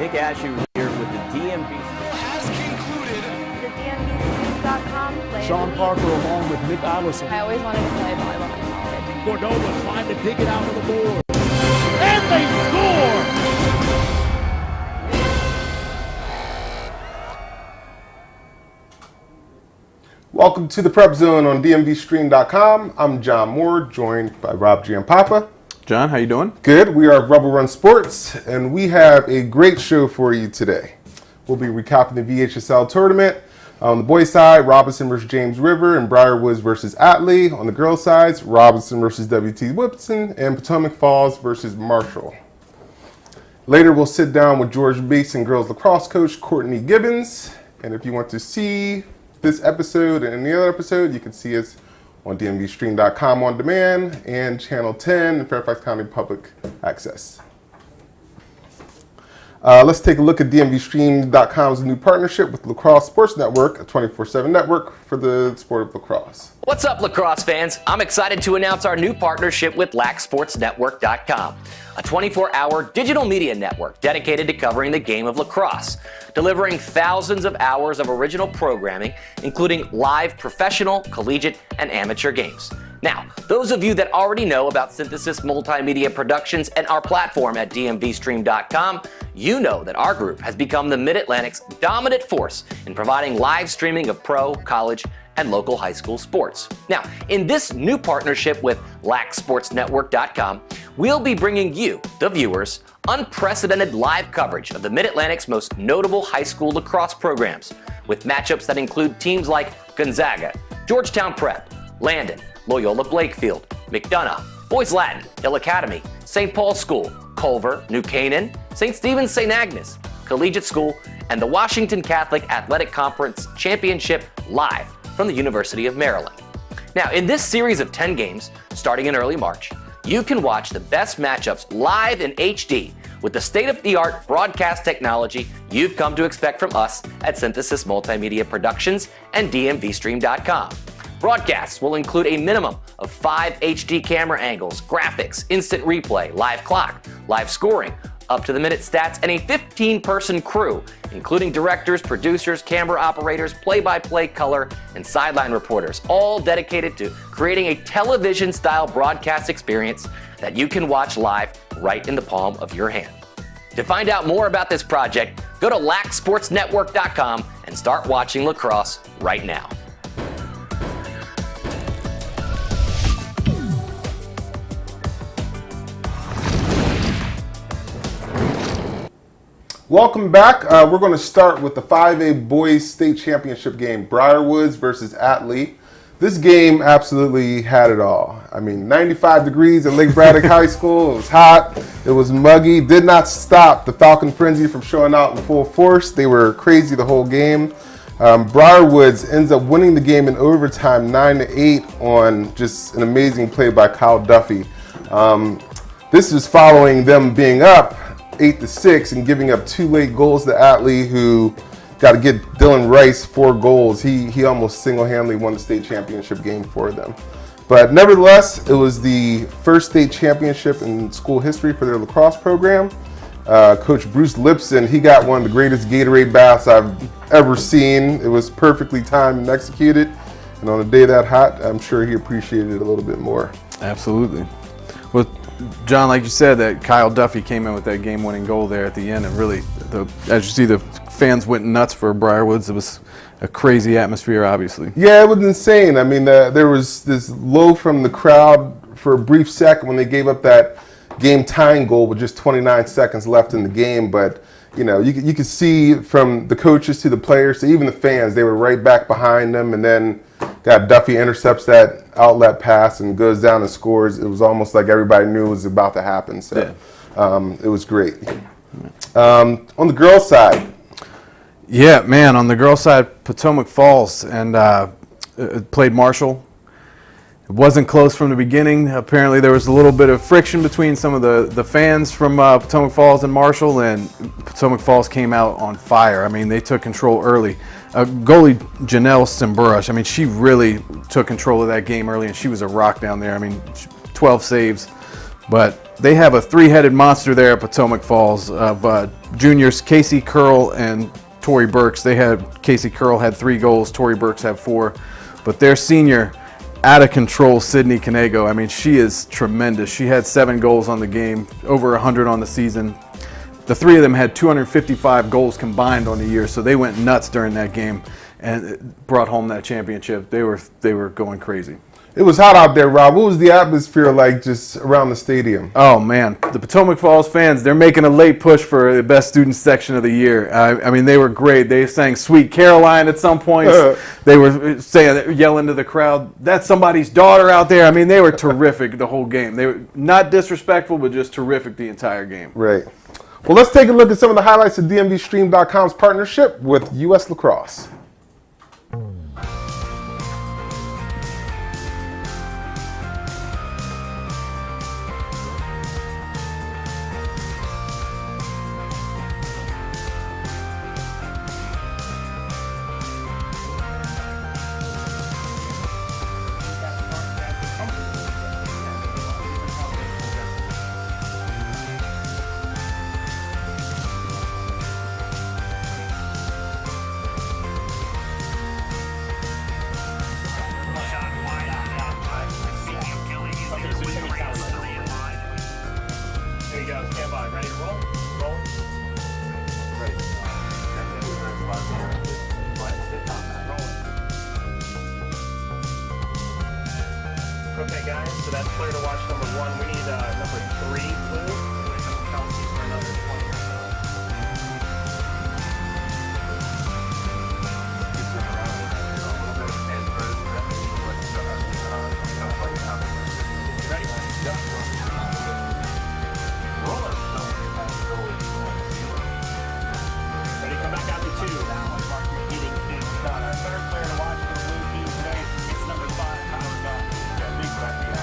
Nick Ashew here with the DMV. Has concluded. The DMVSTREAM.COM. Sean Parker along with Nick Allison. I always wanted to play volleyball in college. Cordova trying to dig it out of the board. And they score! Welcome to the PrepZone on DMVSTREAM.COM. I'm John Moore, joined by Rob Giampapa. John, how you doing? Good. We are Rebel Run Sports, and we have a great show for you today. We'll be recapping the VHSL tournament. On the boys' side, Robinson versus James River and Briarwoods versus Atlee. On the girls' sides, Robinson versus WT Whipson and Potomac Falls versus Marshall. Later, we'll sit down with George Mason girls lacrosse coach Courtney Gibbons. And if you want to see this episode and any other episode, you can see us on DMVStream.com on demand and Channel 10 in Fairfax County Public Access. Let's take a look at DMVStream.com's new partnership with Lacrosse Sports Network, a 24/7 network for the sport of lacrosse. What's up, lacrosse fans? I'm excited to announce our new partnership with LacSportsNetwork.com, a 24-hour digital media network dedicated to covering the game of lacrosse, delivering thousands of hours of original programming, including live professional, collegiate, and amateur games. Now, those of you that already know about Synthesis Multimedia Productions and our platform at DMVStream.com, you know that our group has become the Mid-Atlantic's dominant force in providing live streaming of pro, college, and local high school sports. Now, in this new partnership with LacSportsNetwork.com, we'll be bringing you, the viewers, unprecedented live coverage of the Mid-Atlantic's most notable high school lacrosse programs, with matchups that include teams like Gonzaga, Georgetown Prep, Landon, Loyola Blakefield, McDonough, Boys Latin, Hill Academy, St. Paul's School, Culver, New Canaan, St. Stephen's St. Agnes, Collegiate School, and the Washington Catholic Athletic Conference Championship live from the University of Maryland. Now, in this series of 10 games, starting in early March, you can watch the best matchups live in HD with the state-of-the-art broadcast technology you've come to expect from us at Synthesis Multimedia Productions and DMVStream.com. Broadcasts will include a minimum of 5 HD camera angles, graphics, instant replay, live clock, live scoring, up-to-the-minute stats, and a 15-person crew, including directors, producers, camera operators, play-by-play color, and sideline reporters, all dedicated to creating a television-style broadcast experience that you can watch live right in the palm of your hand. To find out more about this project, go to LacSportsNetwork.com and start watching lacrosse right now. Welcome back. We're going to start with the 5A Boys State Championship game, Briarwoods versus Atlee. This game absolutely had it all. I mean, 95 degrees at Lake Braddock High School. It was hot. It was muggy. Did not stop the Falcon Frenzy from showing out in full force. They were crazy the whole game. Briarwoods ends up winning the game in overtime 9-8 on just an amazing play by Kyle Duffy. This is following them being up 8-6 and giving up 2 late goals to Atlee, who got to get Dylan Rice 4 goals. He almost single-handedly won the state championship game for them. But nevertheless, it was the first state championship in school history for their lacrosse program. Coach Bruce Lipson, he got one of the greatest Gatorade baths I've ever seen. It was perfectly timed and executed. And on a day that hot, I'm sure he appreciated it a little bit more. Absolutely. Well, John, like you said, that Kyle Duffy came in with that game-winning goal there at the end, and really, as you see, the fans went nuts for Briarwoods. It was a crazy atmosphere, obviously. Yeah, it was insane. I mean, there was this low from the crowd for a brief second when they gave up that game-tying goal with just 29 seconds left in the game. But you know, you could see from the coaches to the players to even the fans, they were right back behind them. And then Duffy intercepts that outlet pass and goes down and scores. It was almost like everybody knew it was about to happen. So it was great. On the girls' side. Yeah, man, on the girls' side, Potomac Falls and played Marshall. It wasn't close from the beginning. Apparently there was a little bit of friction between some of the fans from Potomac Falls and Marshall, and Potomac Falls came out on fire. I mean, they took control early. Goalie Janelle Simburash, I mean, she really took control of that game early, and she was a rock down there. I mean, 12 saves. But they have a three-headed monster there at Potomac Falls of juniors Casey Curl and Tori Burks. Casey Curl had 3 goals, Tori Burks had 4, but their senior, out of control, Sydney Canego. I mean, she is tremendous. She had 7 goals on the game, over 100 on the season. The 3 of them had 255 goals combined on the year, so they went nuts during that game and brought home that championship. They were going crazy. It was hot out there, Rob. What was the atmosphere like just around the stadium? Oh, man. The Potomac Falls fans, they're making a late push for the best student section of the year. I mean, they were great. They sang Sweet Caroline at some points. They were yelling to the crowd, that's somebody's daughter out there. I mean, they were terrific the whole game. They were not disrespectful, but just terrific the entire game. Right. Well, let's take a look at some of the highlights of DMVSTREAM.com's partnership with U.S. Lacrosse. There you go, stand by. Ready to roll? Roll. Ready. Okay, guys, so that's clear to watch number 1. We need number 3 blue. Kelsey for another 20 or so. Ready? Yep. Ready, come back out to 2. Third player to watch for the blue team today, it's number 5, Tyler Dunn. Yeah, big record.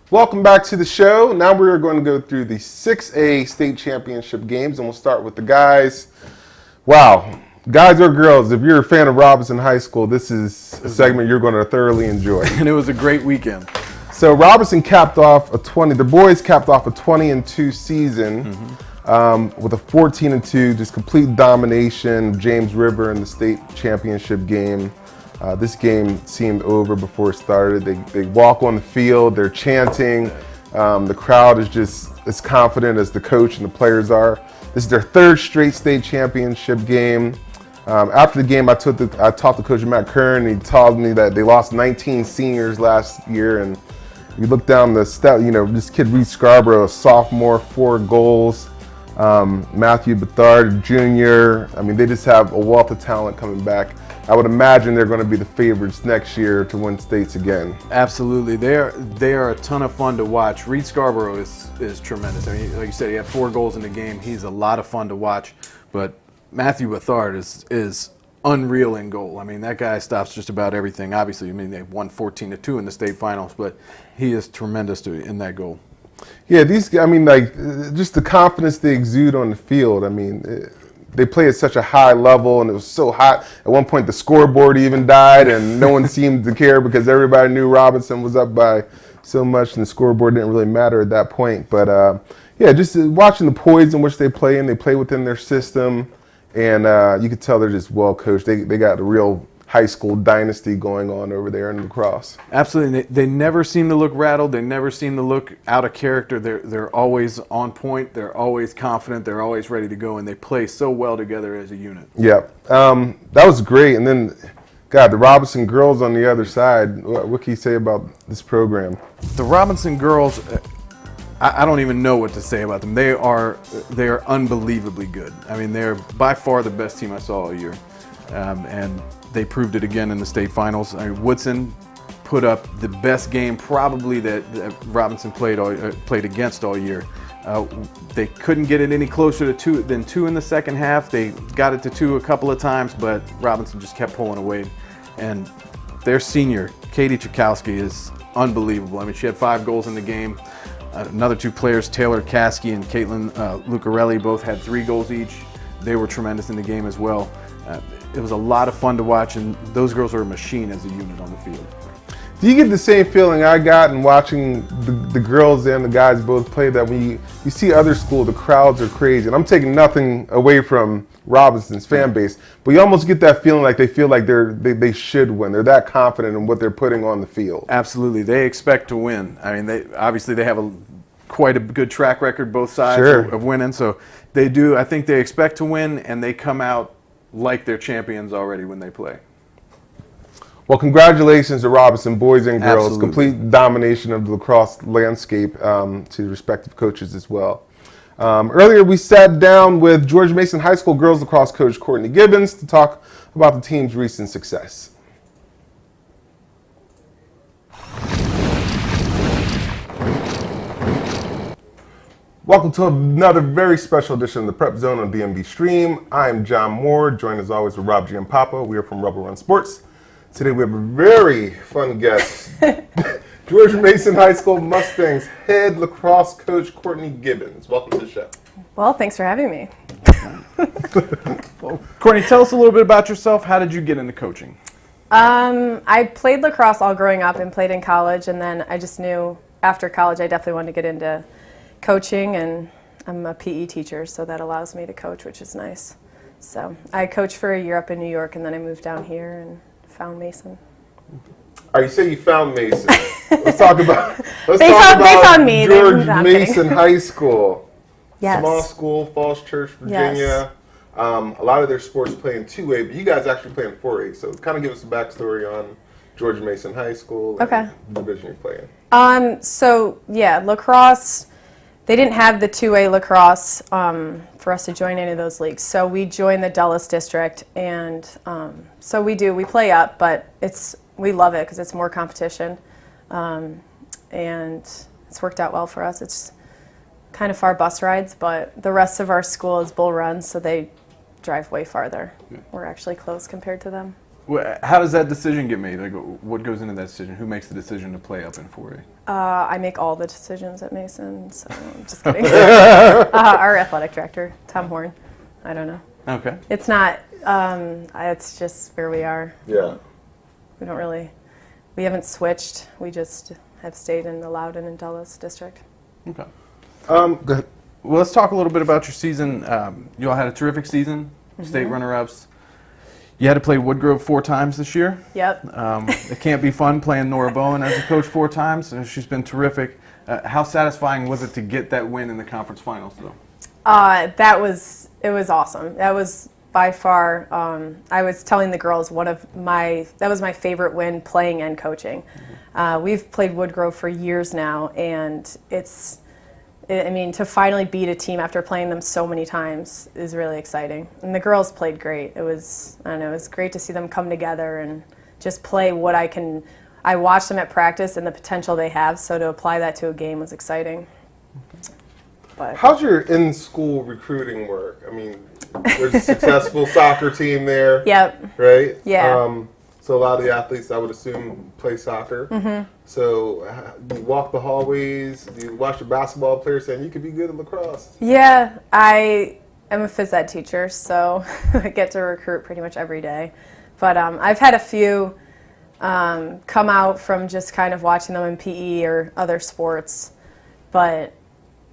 Welcome back to the show. Now we're going to go through the 6A state championship games, and we'll start with the guys. Wow. Guys or girls, if you're a fan of Robinson High School, this is a segment you're going to thoroughly enjoy. And it was a great weekend. So Robinson capped off the boys capped off a 20-2 season with a 14-2, just complete domination of James River in the state championship game. This game seemed over before it started. They walk on the field, they're chanting. The crowd is just as confident as the coach and the players are. This is their 3rd straight state championship game. After the game, I talked to Coach Matt Kern, and he told me that they lost 19 seniors last year. And you look down the stat, this kid Reed Scarborough, a sophomore, 4 goals. Matthew Bethard, junior. I mean, they just have a wealth of talent coming back. I would imagine they're going to be the favorites next year to win states again. Absolutely, they are a ton of fun to watch. Reed Scarborough is tremendous. I mean, like you said, he had 4 goals in the game. He's a lot of fun to watch. But Matthew Bethard is unreal in goal. I mean, that guy stops just about everything. Obviously, I mean, they won 14-2 in the state finals, but he is tremendous in that goal. Yeah, these guys, I mean, like, just the confidence they exude on the field. I mean, they play at such a high level, and it was so hot. At one point, the scoreboard even died, and no one seemed to care because everybody knew Robinson was up by so much, and the scoreboard didn't really matter at that point. But, yeah, just watching the poise in which they play, and they play within their system, and you could tell they're just well coached. They got a real high school dynasty going on over there in lacrosse. Absolutely. They never seem to look rattled. They never seem to look out of character. They're always on point. They're always confident. They're always ready to go, and they play so well together as a unit. Yeah, that was great. And then, God, the Robinson girls on the other side, what can you say about this program? The Robinson girls, I don't even know what to say about them. They are unbelievably good. I mean, they're by far the best team I saw all year, and they proved it again in the state finals. I mean, Woodson put up the best game probably that Robinson played against all year. They couldn't get it any closer to than two in the second half. They got it to two a couple of times, but Robinson just kept pulling away. And their senior, Katie Chakowski, is unbelievable. I mean, she had 5 goals in the game. Another 2 players, Taylor Caskey and Caitlin Lucarelli, both had 3 goals each. They were tremendous in the game as well. It was a lot of fun to watch, and those girls are a machine as a unit on the field. Do you get the same feeling I got in watching the girls and the guys both play, that when you see other schools, the crowds are crazy? And I'm taking nothing away from Robinson's fan base, but you almost get that feeling like they feel like they should win. They're that confident in what they're putting on the field. Absolutely. They expect to win. I mean, they have quite a good track record, both sides, Sure, of winning. So they do. I think they expect to win, and they come out like they're champions already when they play. Well, congratulations to Robinson boys and girls. Absolutely. Complete domination of the lacrosse landscape, to the respective coaches as well. Earlier, we sat down with George Mason High School girls lacrosse coach Courtney Gibbons to talk about the team's recent success. Welcome to another very special edition of the Prep Zone on DMV Stream. I'm John Moore, joined as always with Rob Giampapa. We are from Rubber Run Sports. Today we have a very fun guest, George Mason High School Mustangs head lacrosse coach Courtney Gibbons. Welcome to the show. Well, thanks for having me. Well, Courtney, tell us a little bit about yourself. How did you get into coaching? I played lacrosse all growing up and played in college, and then I just knew after college I definitely wanted to get into coaching, and I'm a PE teacher, so that allows me to coach, which is nice. So I coached for a year up in New York, and then I moved down here and found Mason. All right, you say you found Mason. Let's talk about They found me. George No, I'm Mason kidding. High School. Yes. Small school, Falls Church, Virginia. A lot of their sports play in 2A, but you guys actually play in 4A. So kind of give us a backstory on George Mason High School and the division you play in. So yeah, lacrosse, they didn't have the 2A lacrosse for us to join any of those leagues. So we joined the Dulles district, and so we play up, but we love it because it's more competition, and it's worked out well for us. It's kind of far bus rides, but the rest of our school is bull runs, so they drive way farther. We're actually close compared to them. How does that decision get made? Like, what goes into that decision? Who makes the decision to play up in 4A? I make all the decisions at Mason, so I'm just kidding. Our athletic director, Tom Horn. I don't know. Okay. It's not, it's just where we are. Yeah. We haven't switched. We just have stayed in the Loudoun and Dulles district. Okay. Go ahead. Well, let's talk a little bit about your season. You all had a terrific season, state runner-ups. You had to play Woodgrove 4 times this year. Yep. It can't be fun playing Nora Bowen as a coach 4 times. She's been terrific. How satisfying was it to get that win in the conference finals, though? It was awesome. That was by far, I was telling the girls, that was my favorite win playing and coaching. We've played Woodgrove for years now, and to finally beat a team after playing them so many times is really exciting. And the girls played great. It was great to see them come together and just play what I can. I watched them at practice and the potential they have, so to apply that to a game was exciting. But How's your in-school recruiting work? I mean, there's a successful soccer team there. Yep. Right? Yeah. So a lot of the athletes, I would assume, play soccer. Mm-hmm. So do you walk the hallways? Do you watch the basketball players saying you could be good at lacrosse? Yeah, I am a phys ed teacher, so I get to recruit pretty much every day. But I've had a few come out from just kind of watching them in PE or other sports. But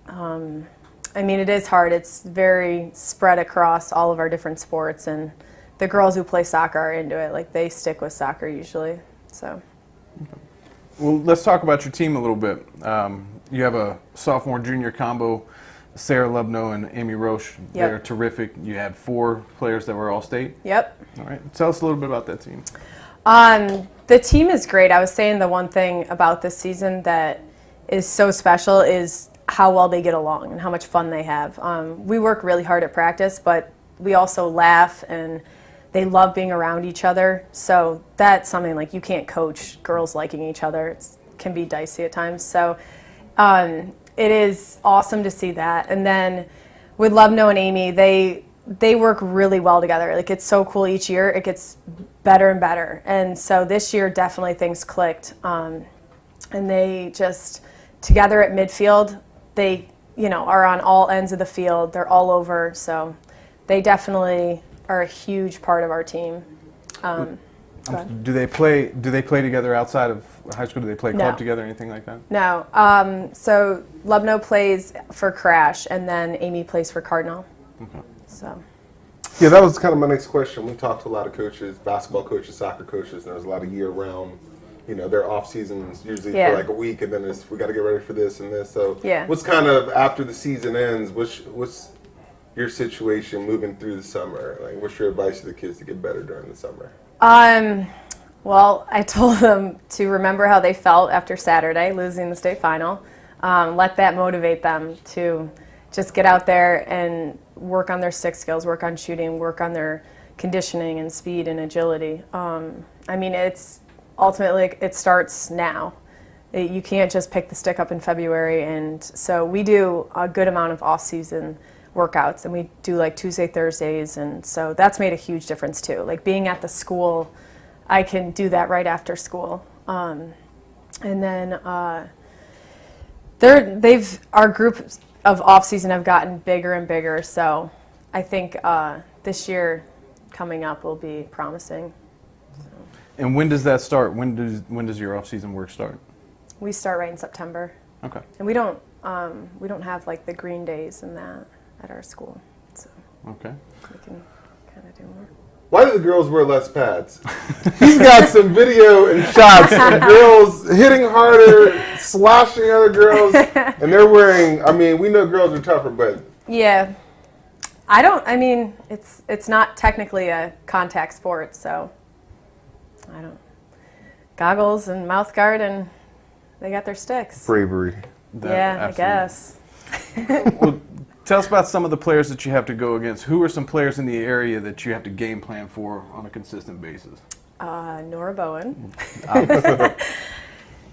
it is hard. It's very spread across all of our different sports, and the girls who play soccer are into it. Like, they stick with soccer usually. So. Well, let's talk about your team a little bit. You have a sophomore-junior combo, Sarah Lubno and Amy Roche. Yep. They're terrific. You had 4 players that were all-state. Yep. All right. Tell us a little bit about that team. The team is great. I was saying the one thing about this season that is so special is how well they get along and how much fun they have. We work really hard at practice, but we also laugh, and they love being around each other. So that's something like you can't coach girls liking each other. It can be dicey at times. So it is awesome to see that. And then with Lubno and Amy, they work really well together. Like, it's so cool each year. It gets better and better. And so this year definitely things clicked. And they just, together at midfield, they, are on all ends of the field. They're all over. So they definitely are a huge part of our team. Do they play together outside of high school? Do they play club No. together, anything like that? No. So Lubno plays for Crash, and then Amy plays for Cardinal. Okay. So. Yeah, that was kind of my next question. We talked to a lot of coaches, basketball coaches, soccer coaches, and there's a lot of year-round, their off seasons usually Yeah. for like a week, and then we got to get ready for this and this. So Yeah. what's kind of, after the season ends, what's your situation moving through the summer? Like, what's your advice to the kids to get better during the summer? Well, I told them to remember how they felt after Saturday, losing the state final. Let that motivate them to just get out there and work on their stick skills, work on shooting, work on their conditioning and speed and agility. It's ultimately, it starts now. You can't just pick the stick up in February, and so we do a good amount of off-season workouts, and we do like Tuesday, Thursdays, and so that's made a huge difference too. Like, being at the school, I can do that right after school. And then our group of off-season have gotten bigger and bigger, so I think this year coming up will be promising. And when does that start? When does your off-season work start? We start right in September. Okay. And we don't have like the green days and that at our school, so Okay. we can kind of do more. Why do the girls wear less pads? He's got some video and shots of girls hitting harder, sloshing other girls, and they're wearing, we know girls are tougher, but... Yeah. It's not technically a contact sport, so goggles and mouth guard, and they got their sticks. Bravery. Yeah, I guess. Well, tell us about some of the players that you have to go against. Who are some players in the area that you have to game plan for on a consistent basis? Nora Bowen.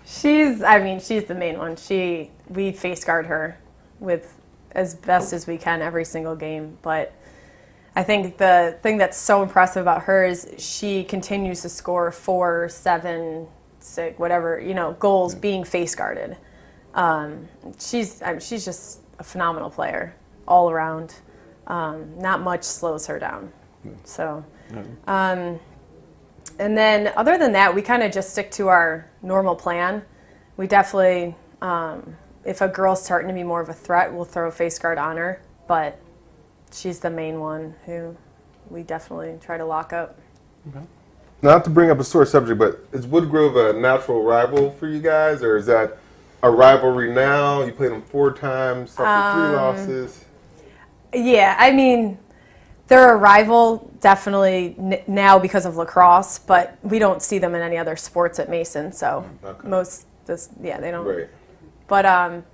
She's the main one. We face guard her with as best as we can every single game, but I think the thing that's so impressive about her is she continues to score 4, 7, 6, whatever, goals being face guarded. She's just a phenomenal player all around. Not much slows her down. So, and then other than that, we kind of just stick to our normal plan. We definitely, if a girl's starting to be more of a threat, we'll throw a face guard on her, but she's the main one who we definitely try to lock up. Okay. Not to bring up a sore subject, but is Woodgrove a natural rival for you guys, or is that a rivalry now? You played them 4 times, suffered 3 losses. Yeah, they're a rival definitely now because of lacrosse, but we don't see them in any other sports at Mason, so they don't. Right. But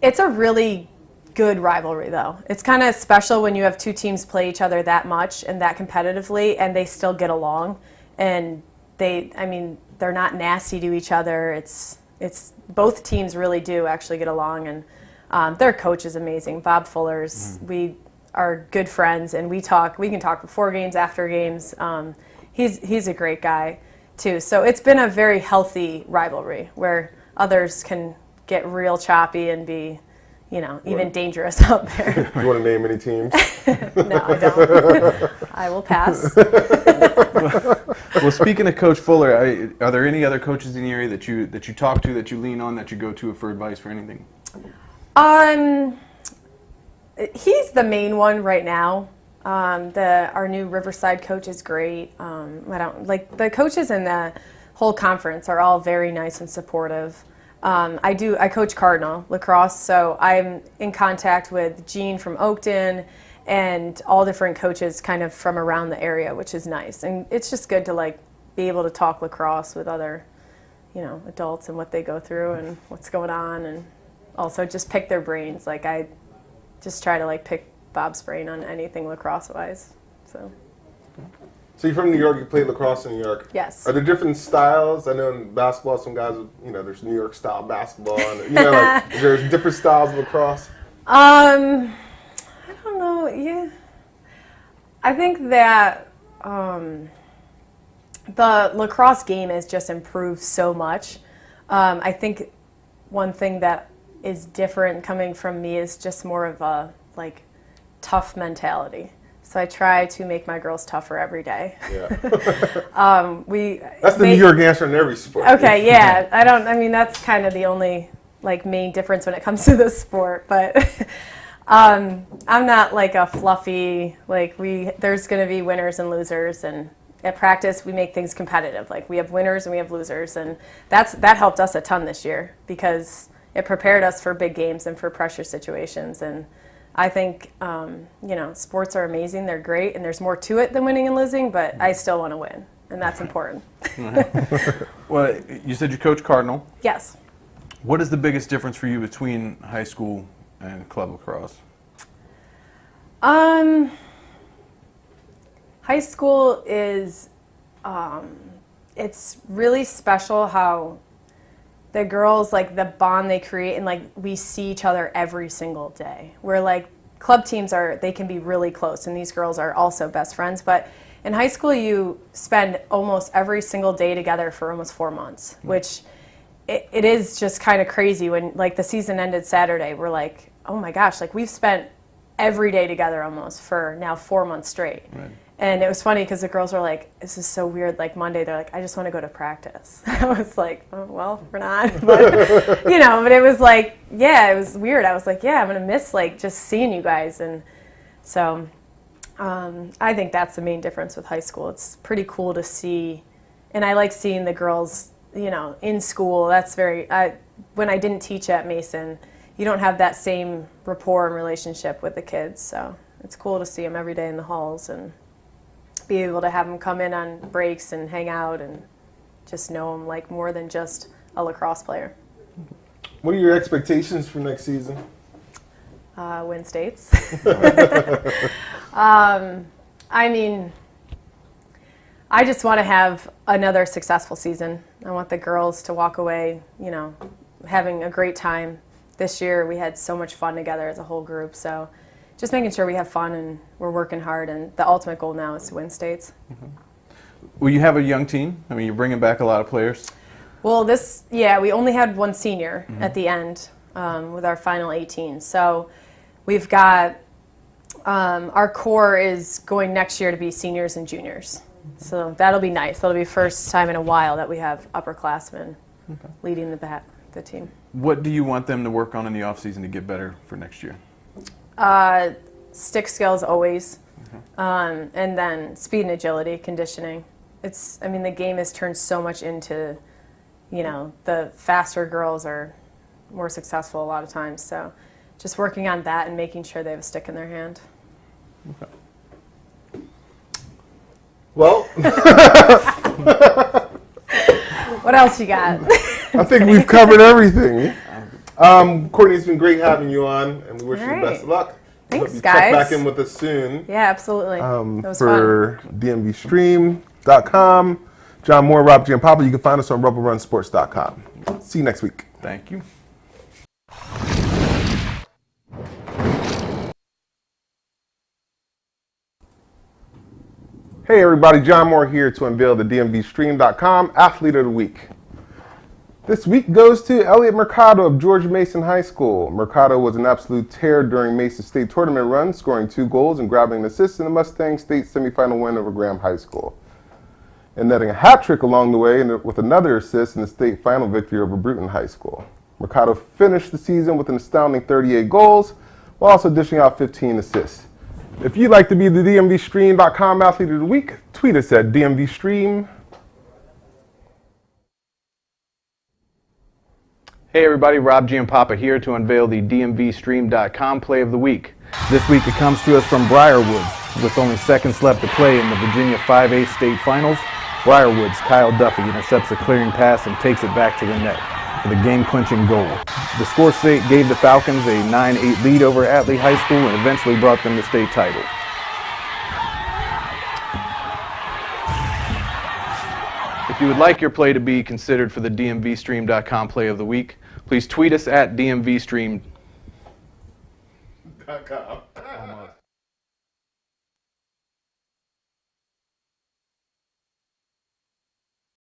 it's a really good rivalry, though. It's kind of special when you have 2 teams play each other that much and that competitively, and they still get along. And they're not nasty to each other. It's both teams really do actually get along, and their coach is amazing, Bob Fullers. We are good friends, and we can talk before games, after games. He's a great guy too. So it's been a very healthy rivalry where others can get real choppy and be, even dangerous out there. You want to name any teams? No, I don't. I will pass. Well, speaking of Coach Fuller, are there any other coaches in the area that you talk to, that you lean on, that you go to for advice for anything? He's the main one right now. Our new Riverside coach is great. The coaches in the whole conference are all very nice and supportive. I coach Cardinal lacrosse, so I'm in contact with Gene from Oakton and all different coaches kind of from around the area, which is nice. And it's just good to be able to talk lacrosse with other, adults and what they go through and what's going on. And also just pick their brains. Like I just try to like pick Bob's brain on anything lacrosse-wise. So you're from New York. You played lacrosse in New York. yes. Are there different styles? I know in basketball, some guys, there's New York style basketball, and like there's different styles of lacrosse. I don't know. Yeah, I think that the lacrosse game has just improved so much. I think one thing that is different coming from me is just more of a like tough mentality. So I try to make my girls tougher every day. Yeah. That's the New York answer in every sport. Okay, yeah. I mean, that's kind of the only like main difference when it comes to this sport. But I'm not like a fluffy, like there's going to be winners and losers. And at practice, we make things competitive. Like we have winners and we have losers. And that helped us a ton this year because it prepared us for big games and for pressure situations. And I think, sports are amazing. They're great, and there's more to it than winning and losing, but I still want to win, and that's important. Well, you said you coach Cardinal. Yes. What is the biggest difference for you between high school and club lacrosse? High school is, it's really special how the girls, like the bond they create, and like we see each other every single day. Where like club teams they can be really close, and these girls are also best friends. But in high school, you spend almost every single day together for almost 4 months, which it is just kind of crazy. When like the season ended Saturday, we're like, oh my gosh, like we've spent every day together almost for now 4 months straight. Right. And it was funny because the girls were like, this is so weird. Like Monday, they're like, I just want to go to practice. I was like, oh, well, we're not. But, but it was like, yeah, it was weird. I was like, yeah, I'm going to miss like just seeing you guys. And so I think that's the main difference with high school. It's pretty cool to see. And I like seeing the girls, in school. That's when I didn't teach at Mason, you don't have that same rapport and relationship with the kids. So it's cool to see them every day in the halls and be able to have them come in on breaks and hang out and just know them like more than just a lacrosse player. What are your expectations for next season? Win states. I mean, I just want to have another successful season. I want the girls to walk away, having a great time. This year we had so much fun together as a whole group, so just making sure we have fun and we're working hard, and the ultimate goal now is to win states. Mm-hmm. Well, you have a young team. I mean, you're bringing back a lot of players. Well, we only had one senior at the end with our final 18. So we've got, our core is going next year to be seniors and juniors. So that'll be nice. That'll be the first time in a while that we have upperclassmen leading the team. What do you want them to work on in the offseason to get better for next year? Stick skills always, and then speed and agility, conditioning. The game has turned so much into, the faster girls are more successful a lot of times. So just working on that and making sure they have a stick in their hand. Okay. Well, what else you got? I think we've covered everything. Courtney, it's been great having you on, and we wish you the best of luck. Thanks, hope you guys. Check back in with us soon. Yeah, absolutely. That was for fun. DMVSTREAM.COM, John Moore, Rob Giampapa. You can find us on RubbleRunSports.com. See you next week. Thank you. Hey everybody, John Moore here to unveil the DMVSTREAM.COM Athlete of the Week. This week goes to Elliot Mercado of George Mason High School. Mercado was an absolute tear during Mason State tournament run, scoring 2 goals and grabbing an assist in the Mustang State semifinal win over Graham High School, and netting a hat trick along the way with another assist in the state final victory over Bruton High School. Mercado finished the season with an astounding 38 goals, while also dishing out 15 assists. If you'd like to be the DMVSTREAM.COM Athlete of the Week, tweet us at DMVSTREAM. Hey everybody, Rob Giampapa here to unveil the DMVSTREAM.COM Play of the Week. This week it comes to us from Briarwoods. With only seconds left to play in the Virginia 5A State Finals, Briarwoods' Kyle Duffy intercepts a clearing pass and takes it back to the net for the game-clinching goal. The score gave the Falcons a 9-8 lead over Atlee High School and eventually brought them the state title. If you would like your play to be considered for the DMVSTREAM.COM Play of the Week, please tweet us at DMVSTREAM. .com.